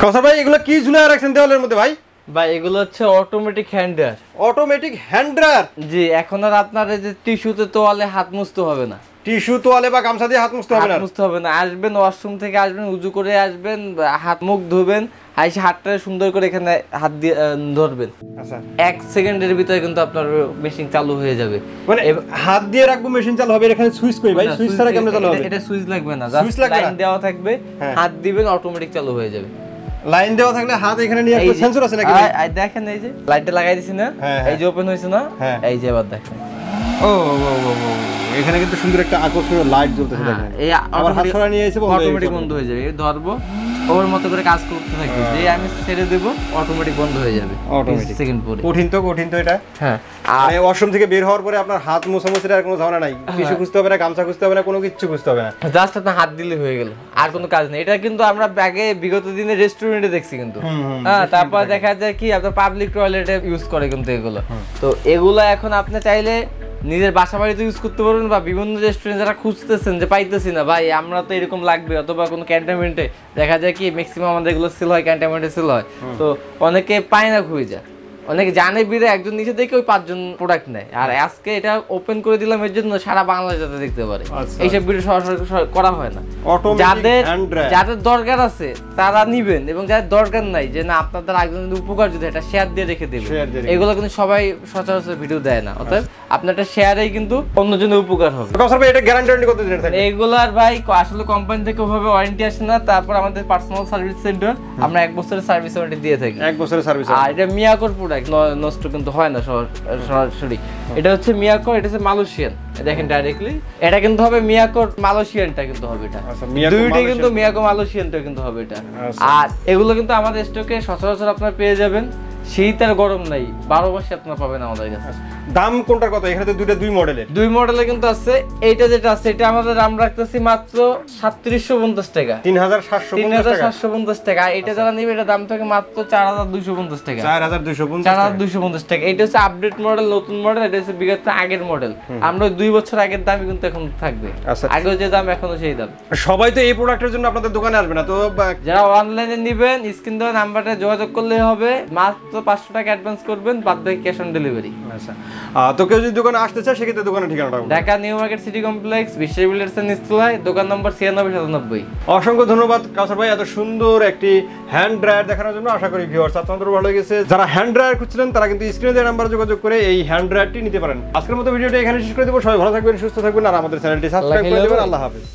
কাউসার ভাই এগুলো কি ঝুলায় রাখছেন দেওয়ালের মধ্যে ভাই? ভাই এগুলো হচ্ছে automatic hand dryer. Automatic hand dryer? জি, এখন আর আপনার এই যে টিস্যুতে তোয়ালে হাত মুছতে হবে না। টিস্যু তোয়ালে বা গামছা দিয়ে হাত মুছতে হবে না? মুছতে হবে না। আসবেন ওয়াশরুম থেকে আসবেন, উজু করে আসবেন, হাত মুখ ধুবেন, আইসে হাতটা সুন্দর করে এখানে হাত দিয়ে ধরবেন। আচ্ছা, 1 সেকেন্ডের ভিতরে কিন্তু আপনার মেশিন চালু হয়ে যাবে। মানে হাত দিয়ে রাখবো মেশিন চালু হবে। এখানে সুইচ কই ভাই? সুইচ ছাড়া কেমনে চালু হবে? এটা সুইচ লাগবে না, জাস্ট লাইন দেওয়া থাকবে, হাত দিবেন অটোমেটিক চালু হয়ে যাবে। লাইন দেওয়া থাকলে হাত এখানে নিয়ে একটা সেন্সর আছে নাকি? দেখেন এই যে লাইটটা লাগাই দিছি না, এই যে ওপেন হইছে না, এই যে আবার দেখেন ও এখানে কিন্তু সুন্দর একটা আকর্ষণীয় লাইট জ্বলতেছে দেখেন। এই আবার হাত সরা নিয়ে এসে অটোমেটিক বন্ধ হয়ে যাবে। এই ধরবো ওর মতো করে কাজ করতে থাকবে, যে আমি ছেড়ে দেব অটোমেটিক বন্ধ হয়ে যাবে অটোমেটিক সেকেন্ড পরে। কঠিন তো এটা। হ্যাঁ, আর ওয়াশরুম থেকে বের হওয়ার পরে আপনার হাত মোছামুছির আর কোনো ঝামেলা নাই, টিস্যু খুঁজতে হবে না, গামছা খুঁজতে হবে না, কোনো কিছু খুঁজতে হবে না, জাস্ট আপনার হাত দিলে হয়ে গেল, আর কোনো কাজ নেই। এটা কিন্তু আমরা আগে বিগত দিনে রেস্টুরেন্টে দেখছি কিন্তু। হ্যাঁ, তারপর দেখা যায় কি আপনার পাবলিক টয়লেটে ইউজ করে কিন্তু এগুলো। তো এগুলো এখন আপনি চাইলে নিজের বাসা বাড়িতে ইউজ করতে পারবেন, বা বিভিন্ন রেস্টুরেন্ট যারা খুঁজতেছেন যে পাইতেছি না ভাই আমরা তো এরকম লাগবে, অথবা কোনো ক্যান্টনমেন্টে দেখা যায় কি ম্যাক্সিমাম আমাদের এগুলো সেল হয়, ক্যান্টনমেন্টে সেল হয়, তো অনেকে পায় না, খুঁজে যায়। অনেকে জানে বিরে একজন নিচে দেখে ওই 5 জন প্রোডাক্ট নেয়। আর আজকে এটা ওপেন করে দিলাম এর জন্য সারা বাংলাদেশ যাতে দেখতে পারে। এইসব ভিডিও সরাসরি করা হয় না। যাদের দরকার আছে তারা নিবেন, এবং যাদের দরকার নাই, যে না আপনার দ্বারা একজন উপকার যদি এটা শেয়ার দিয়ে রেখে দেবে, এগুলো কিন্তু সবাই সচরাচর ভিডিও দেয় না। অতএব আপনার একটা শেয়ারেই কিন্তু অন্যজনের উপকার হবে। এটা গ্যারান্টি কত দিনের থাকে? এগুলার ভাই আসলে কোম্পানি থেকে ওভাবে ওয়ারেন্টি আসে না। তারপর আমাদের পার্সোনাল সার্ভিস সেন্টার, আমরা 1 বছরের সার্ভিস ওয়ারেন্টি দিয়ে থাকি। 1 বছরের সার্ভিস। আর এটা মিয়াকোর নষ্ট কিন্তু হয় না সরাসরি। এটা হচ্ছে মিয়াকোর, এটা হচ্ছে মালয়েশিয়ান। দেখেন ডাইরেক্টলি এটা কিন্তু হবে মিয়াকোর মালয়েশিয়ানটা কিন্তু হবে এটা। দুইটাই কিন্তু মিয়াকো মালয়েশিয়ানটা কিন্তু হবে এটা। আর এগুলো কিন্তু আমাদের স্টকে সচরাচর আপনারা পেয়ে যাবেন। শীত আর গরম নাই, 12 মাসে আপনারা পাবেন আমাদের কাছে। দাম কোনটার কত? এখানে তো দুই মডেলের। দুই মডেলে কিন্তু আছে। এইটা যেটা আছে এটা আমাদের দাম রাখতেছি মাত্র 3750 টাকা, 3750 টাকা। এটা যারা নিবে এটা দাম থাকে মাত্র 4250 টাকা, 4250 টাকা। এটা হচ্ছে আপডেট মডেল, নতুন মডেল। এটা হচ্ছে বিগত আগের মডেল। আমরা 2 বছর আগের দামই কিন্তু এখন থাকবে। আগে যে দাম এখনো সেই দাম। সবাই তো এই প্রোডাক্টের জন্য আপনাদের দোকানে আসবে না, তো যারা অনলাইনে নেবেন স্ক্রিন দেওয়া নাম্বারে যোগাযোগ করলে হবে। মাত্র 500 টাকা অ্যাডভান্স করবেন, বাদ বাকি ক্যাশ অন ডেলিভারি। আচ্ছা, তো কেউ যদি দোকানে আসতে চায় সেক্ষেত্রে দোকানের ঠিকানাটা বলুন। Dhaka new market city complex, বিশ্ববিদ্যালয়ের নিচতলায়, দোকান নম্বর 9697। অসংখ্য ধন্যবাদ কাউসার ভাই এত সুন্দর একটি হ্যান্ড ড্রায়ার দেখানোর জন্য। আশা করি ভিউয়ার্স আপনাদের ভালো লেগেছে। যারা হ্যান্ড ড্রায়ার খুঁজছিলেন তারা কিন্তু স্ক্রিনে দেওয়া নাম্বারে যোগাযোগ করে এই হ্যান্ড ড্রায়ারটি নিতে পারেন। আজকের মতো ভিডিওটা এখানে শেষ করে দেবো। সবাই ভালো থাকবেন, সুস্থ থাকবেন, আর আমাদের চ্যানেলটি সাবস্ক্রাইব করে দেবেন। আল্লাহ হাফেজ।